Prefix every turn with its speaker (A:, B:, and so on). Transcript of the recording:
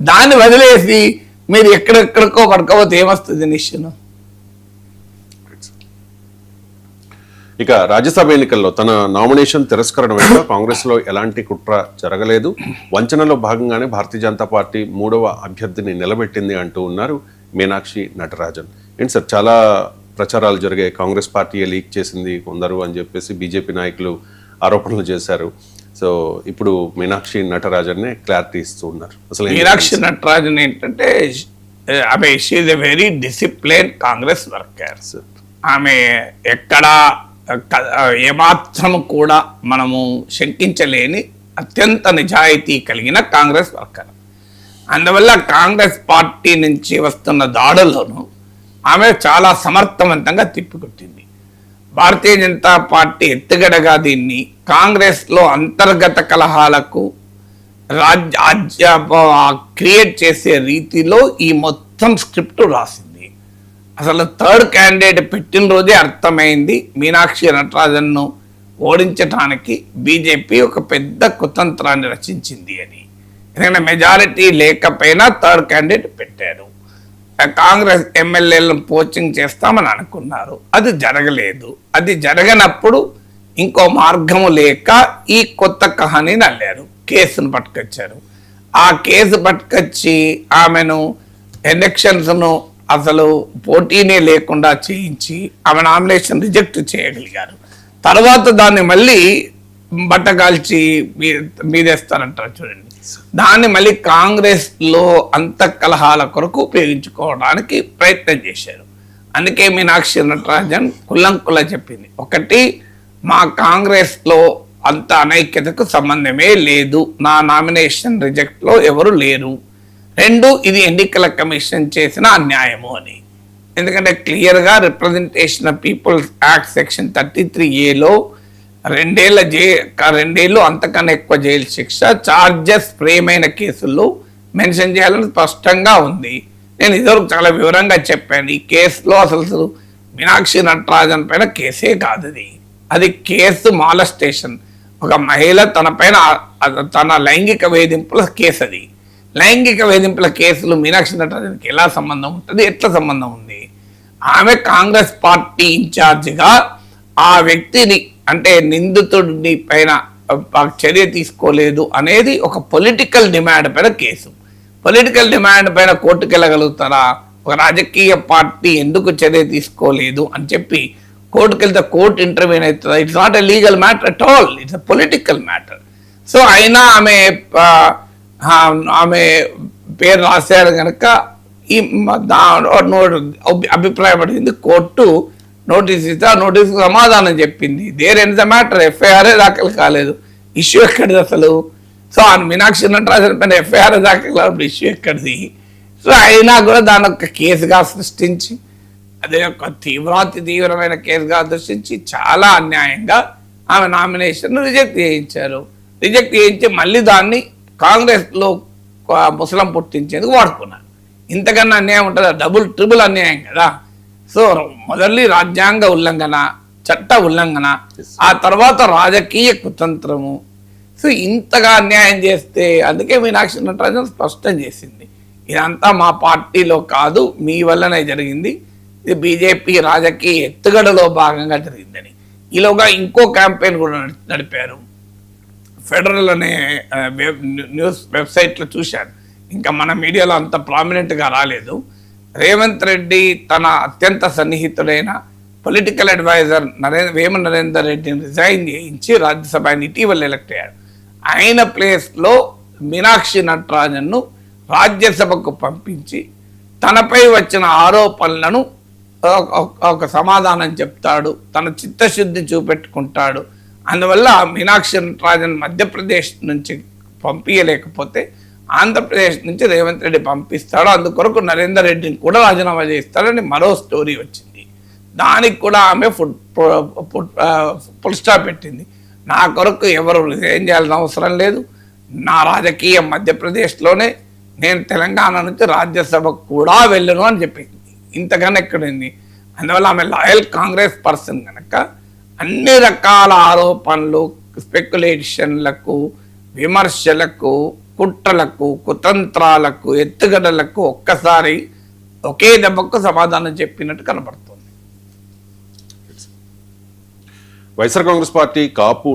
A: దాన్ని వదిలేసి మీరు ఎక్కడెక్కడికో పడుకోపోతే ఏమొస్తుంది నిశ్చయం.
B: ఇక రాజ్యసభ ఎన్నికల్లో తన నామినేషన్ తిరస్కరణ వెనుక కాంగ్రెస్ లో ఎలాంటి కుట్ర జరగలేదు, వంచనలో భాగంగానే భారతీయ జనతా పార్టీ 3వ అభ్యర్థిని నిలబెట్టింది అంటూ ఉన్నారు మీనాక్షి నటరాజన్. ఏంటి సార్, చాలా ప్రచారాలు జరిగాయి, కాంగ్రెస్ పార్టీయే లీక్ చేసింది కొందరు అని చెప్పేసి బీజేపీ నాయకులు ఆరోపణలు చేశారు. సో ఇప్పుడు మీనాక్షి నటరాజన్నే క్లారిటీ ఇస్తూ ఉన్నారు. అసలు
A: మీనాక్షి నటరాజన్ ఏంటంటే ఆమె she's a very discipline Congress worker. ఆమె ఎక్కడ ఏమాత్రం కూడా మనము శంకించలేని అత్యంత నిజాయితీ కలిగిన కాంగ్రెస్ వర్కర్. అందువల్ల కాంగ్రెస్ పార్టీ నుంచి వస్తున్న దాడులను ఆమె చాలా సమర్థవంతంగా తిప్పికొట్టింది. భారతీయ జనతా పార్టీ ఎత్తుగడగా దీన్ని కాంగ్రెస్లో అంతర్గత కలహాలకు క్రియేట్ చేసే రీతిలో ఈ మొత్తం స్క్రిప్ట్ రాసింది. అసలు థర్డ్ క్యాండిడేట్ పెట్టిన రోజే అర్థమైంది మీనాక్షి నటరాజన్ను ఓడించడానికి బీజేపీ ఒక పెద్ద కుతంత్రాన్ని రచించింది అని. ఎందుకంటే మెజారిటీ లేకపోయినా థర్డ్ క్యాండిడేట్ పెట్టారు. కాంగ్రెస్ ఎమ్మెల్యేలను పోచింగ్ చేస్తామని అనుకున్నారు, అది జరగలేదు. అది జరగనప్పుడు ఇంకో మార్గము లేక ఈ కొత్త కహానీని అల్లారు, కేసును పట్టుకొచ్చారు. ఆ కేసు పట్టుకొచ్చి ఆమెను ఎలక్షన్స్ను అసలు పోటీనే లేకుండా చేయించి ఆమె నామినేషన్ రిజెక్ట్ చేయగలిగారు. తర్వాత దాన్ని మళ్ళీ బట్టగాల్చి మీదేస్తారంటారు చూడండి, దాన్ని మళ్ళీ కాంగ్రెస్లో అంత కలహాల కొరకు ఉపయోగించుకోవడానికి ప్రయత్నం చేశారు. అందుకే మీనాక్షి నటరాజన్ కుల్లంకుల చెప్పింది, ఒకటి, మా కాంగ్రెస్లో అంత అనైక్యతకు సంబంధమే లేదు, నా నామినేషన్ రిజెక్ట్లో ఎవరు లేరు. 2, ఇది ఎన్నికల కమిషన్ చేసిన అన్యాయము అని. ఎందుకంటే క్లియర్గా representation of peoples act section 33A రెండేళ్ళు అంతకన్నా ఎక్కువ జైలు శిక్ష, చార్జెస్ ప్రేమైన కేసుల్లో మెన్షన్ చేయాలని స్పష్టంగా ఉంది. నేను ఇదివరకు చాలా వివరంగా చెప్పాను. ఈ కేసులో అసలు మీనాక్షి నటరాజన్ పైన కేసే కాదు, అది కేసు మాలస్టేషన్. ఒక మహిళ తన లైంగిక వేధింపుల కేసు. అది లైంగిక వేధింపుల కేసులు మీనాక్షి నటరాజన్కి ఎలా సంబంధం ఉంటుంది, ఎట్లా సంబంధం ఉంది? ఆమె కాంగ్రెస్ పార్టీ ఇన్ఛార్జిగా ఆ వ్యక్తిని అంటే నిందితుడిని పైన చర్య తీసుకోలేదు అనేది ఒక పొలిటికల్ డిమాండ్ పైన కేసు. పొలిటికల్ డిమాండ్ పైన కోర్టుకు వెళ్ళగలుగుతారా? ఒక రాజకీయ పార్టీ ఎందుకు చర్య తీసుకోలేదు అని చెప్పి కోర్టుకు వెళ్తే కోర్టు ఇంటర్వ్యూన్ అవుతుందా? It's not a legal matter at all, it's a political matter. So అయినా ఆమె పేరు రాశారు కనుక ఈ అభిప్రాయపడింది. కోర్టు నోటీస్ ఇస్తే ఆ నోటీస్కి సమాధానం చెప్పింది. దేర్ ఎండ్ ద మ్యాటర్, ఎఫ్ఐఆర్ఏ దాఖలు కాలేదు. ఇష్యూ ఎక్కడిది అసలు? సో ఆ మీనాక్షి నటరాజన్ పైన ఎఫ్ఐఆర్ దాఖలు కానప్పుడు ఇష్యూ ఎక్కడిది? సో అయినా కూడా దాని ఒక కేసుగా సృష్టించి, అదే ఒక తీవ్రమైన కేసుగా సృష్టించి చాలా అన్యాయంగా ఆమె నామినేషన్ రిజెక్ట్ చేయించారు. రిజెక్ట్ చేయించి మళ్ళీ దాన్ని కాంగ్రెస్లో ముసలం పుట్టించేందుకు వాడుకున్నారు. ఇంతకన్నా అన్యాయం ఉంటుందా? డబుల్ ట్రిపుల్ అన్యాయం కదా. సో మొదటి రాజ్యాంగ ఉల్లంఘన, చట్ట ఉల్లంఘన, ఆ తర్వాత రాజకీయ కుతంత్రము. సో ఇంతగా అన్యాయం చేస్తే అందుకే మీనాక్షి నటరాజన్ స్పష్టం చేసింది, ఇదంతా మా పార్టీలో కాదు, మీ వల్లనే జరిగింది, ఇది బీజేపీ రాజకీయ ఎత్తుగడలో భాగంగా జరిగిందని. ఈలోగా ఇంకో క్యాంపెయిన్ కూడా నడిపారు. ఫెడరల్ అనే న్యూస్ వెబ్సైట్లో చూశాను, ఇంకా మన మీడియాలో అంత ప్రామినెంట్గా రాలేదు. రేవంత్ రెడ్డి తన అత్యంత సన్నిహితుడైన పొలిటికల్ అడ్వైజర్ వేమ నరేందర్ రెడ్డిని రిజైన్ చేయించి రాజ్యసభ ఆయన ఇటీవల ఎలక్ట్ అయ్యాడు. ఆయన ప్లేస్లో మీనాక్షి నటరాజన్ను రాజ్యసభకు పంపించి తనపై వచ్చిన ఆరోపణలను ఒక సమాధానం చెప్తాడు, తన చిత్తశుద్ధి చూపెట్టుకుంటాడు. అందువల్ల మీనాక్షి నటరాజన్ మధ్యప్రదేశ్ నుంచి పంపించలేకపోతే ఆంధ్రప్రదేశ్ నుంచి రేవంత్ రెడ్డి పంపిస్తాడు, అందుకొరకు నరేందర్ రెడ్డిని కూడా రాజీనామా చేస్తాడని మరో స్టోరీ వచ్చింది. దానికి కూడా ఆమె ఫుల్ స్టాప్ పెట్టింది. నా కొరకు ఎవరు రిజైన్ చేయాల్సిన అవసరం లేదు, నా రాజకీయం మధ్యప్రదేశ్లోనే, నేను తెలంగాణ నుంచి రాజ్యసభకు కూడా వెళ్ళను అని చెప్పింది. ఇంతకన్నా ఎక్కడుంది? అందువల్ల ఆమె లాయల్ కాంగ్రెస్ పర్సన్ కనుక అన్ని రకాల ఆరోపణలు, స్పెక్యులేషన్లకు, విమర్శలకు, కుట్రలకు, కుతంత్రాలకు, ఎత్తుగడలకు ఒక్కసారి ఒకే దెబ్బకు సమాధానం చెప్పినట్టు కనబడుతుంది.
B: వైఎస్ఆర్ కాంగ్రెస్ పార్టీ కాపు